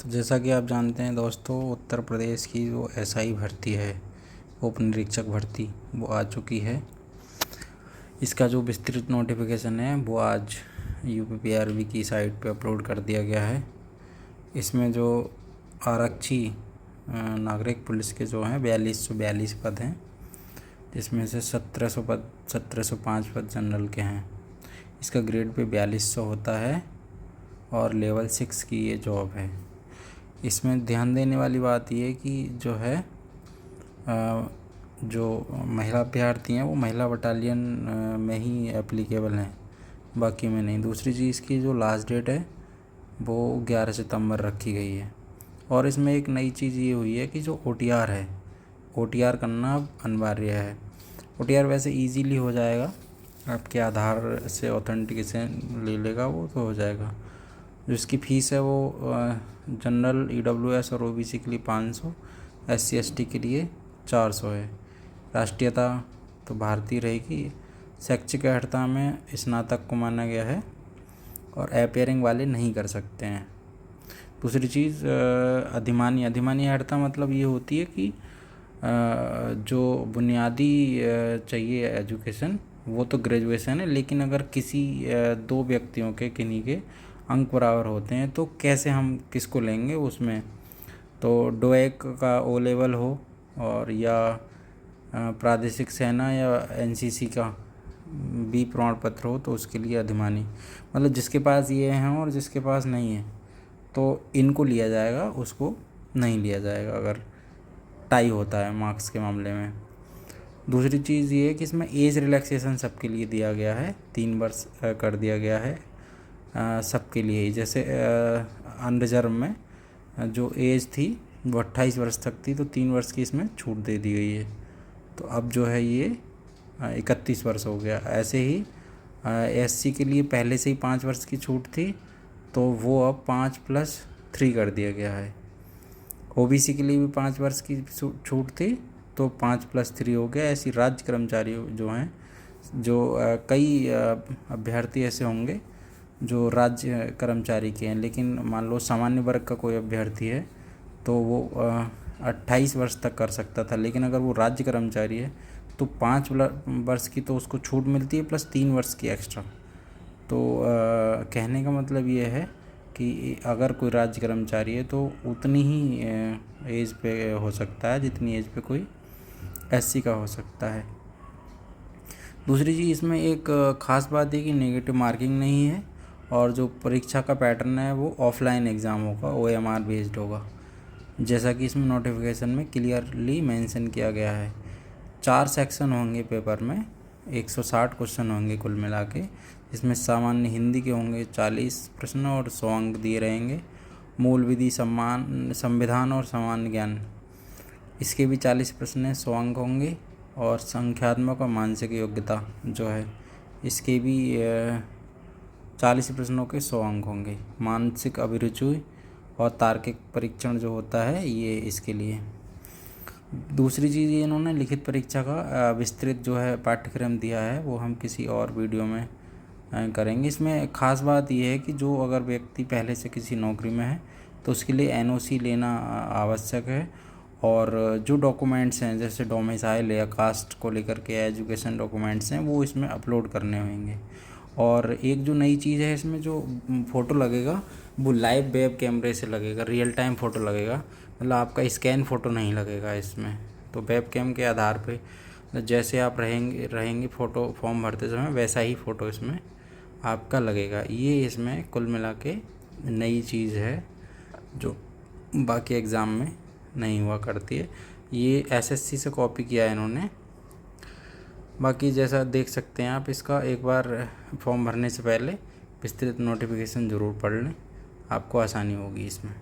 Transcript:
तो जैसा कि आप जानते हैं दोस्तों, उत्तर प्रदेश की जो एसआई भर्ती है, उप निरीक्षक भर्ती, वो आ चुकी है। इसका जो विस्तृत नोटिफिकेशन है वो आज यूपीपीआरबी की साइट पे अपलोड कर दिया गया है। इसमें जो आरक्षी नागरिक पुलिस के जो हैं 4242 पद हैं, जिसमें से 1705 पद जनरल के हैं। इसका ग्रेड पे 4200 होता है और लेवल 6 की ये जॉब है। इसमें ध्यान देने वाली बात ये कि जो है जो महिला अभ्यर्थी हैं वो महिला बटालियन में ही एप्लीकेबल हैं, बाकी में नहीं। दूसरी चीज़ की जो लास्ट डेट है वो 11 सितंबर रखी गई है। और इसमें एक नई चीज़ ये हुई है कि जो OTR है, OTR करना अब अनिवार्य है। OTR वैसे इजीली हो जाएगा, आपके आधार से ऑथेंटिकेशन ले लेगा वो तो हो जाएगा। जो इसकी फ़ीस है वो जनरल EWS और OBC के लिए 500, SC ST के लिए 400 है। राष्ट्रीयता तो भारतीय रहेगी। शैक्षिक अर्हता में स्नातक को माना गया है और अपेयरिंग वाले नहीं कर सकते हैं। दूसरी चीज़ अधिमानी अर्हता मतलब ये होती है कि जो बुनियादी चाहिए एजुकेशन वो तो ग्रेजुएशन है, लेकिन अगर किसी दो व्यक्तियों के किन्हीं के अंक बराबर होते हैं तो कैसे हम किसको लेंगे उसमें, तो डोएक का O लेवल हो और या प्रादेशिक सेना या NCC का B प्रमाण पत्र हो तो उसके लिए अधिमानी, मतलब जिसके पास ये हैं और जिसके पास नहीं है तो इनको लिया जाएगा, उसको नहीं लिया जाएगा अगर टाई होता है मार्क्स के मामले में। दूसरी चीज़ ये है कि इसमें एज रिलैक्सेशन सबके लिए दिया गया है, 3 वर्ष कर दिया गया है सबके लिए ही। जैसे अनरिजर्व में जो एज थी वो 28 वर्ष तक थी, तो 3 वर्ष की इसमें छूट दे दी गई है, तो अब जो है ये 31 वर्ष हो गया। ऐसे ही SC के लिए पहले से ही 5 वर्ष की छूट थी, तो वो अब 5+3 कर दिया गया है। OBC के लिए भी 5 वर्ष की छूट थी, तो 5+3 हो गया। ऐसी राज्य कर्मचारी जो हैं, जो कई अभ्यर्थी ऐसे होंगे जो राज्य कर्मचारी के हैं, लेकिन मान लो सामान्य वर्ग का कोई अभ्यर्थी है तो वो 28 वर्ष तक कर सकता था, लेकिन अगर वो राज्य कर्मचारी है तो 5 वर्ष की तो उसको छूट मिलती है प्लस 3 वर्ष की एक्स्ट्रा। तो कहने का मतलब ये है कि अगर कोई राज्य कर्मचारी है तो उतनी ही एज पे हो सकता है जितनी एज पे कोई SC का हो सकता है। दूसरी चीज़ इसमें एक ख़ास बात है कि नेगेटिव मार्किंग नहीं है और जो परीक्षा का पैटर्न है वो ऑफलाइन एग्ज़ाम होगा, OMR बेस्ड होगा, जैसा कि इसमें नोटिफिकेशन में क्लियरली मेंशन किया गया है। 4 सेक्शन होंगे पेपर में, 160 क्वेश्चन होंगे कुल मिला के। इसमें सामान्य हिंदी के होंगे 40 प्रश्न और 100 अंक दिए रहेंगे। मूल विधि, संविधान और सामान्य ज्ञान, इसके भी 40 प्रश्न हैं, 100 अंक होंगे। और संख्यात्मक और मानसिक योग्यता जो है इसके भी 40 प्रश्नों के 100 अंक होंगे। मानसिक अभिरुचि और तार्किक परीक्षण जो होता है ये इसके लिए। दूसरी चीज़ ये इन्होंने लिखित परीक्षा का विस्तृत जो है पाठ्यक्रम दिया है, वो हम किसी और वीडियो में करेंगे। इसमें ख़ास बात ये है कि जो अगर व्यक्ति पहले से किसी नौकरी में है तो उसके लिए NOC लेना आवश्यक है, और जो डॉक्यूमेंट्स हैं जैसे डोमिसाइल या कास्ट को लेकर के एजुकेशन डॉक्यूमेंट्स हैं वो इसमें अपलोड करने होंगे। और एक जो नई चीज़ है इसमें, जो फ़ोटो लगेगा वो लाइव वेब कैमरे से लगेगा, रियल टाइम फ़ोटो लगेगा, मतलब आपका स्कैन फ़ोटो नहीं लगेगा इसमें। तो वेब कैम के आधार पे जैसे आप रहेंगे फ़ोटो फॉर्म भरते समय वैसा ही फ़ोटो इसमें आपका लगेगा। ये इसमें कुल मिला के नई चीज़ है जो बाकी एग्ज़ाम में नहीं हुआ करती है। ये SSC से कॉपी किया है इन्होंने। बाकी जैसा देख सकते हैं आप, इसका एक बार फॉर्म भरने से पहले विस्तृत नोटिफिकेशन ज़रूर पढ़ लें, आपको आसानी होगी इसमें।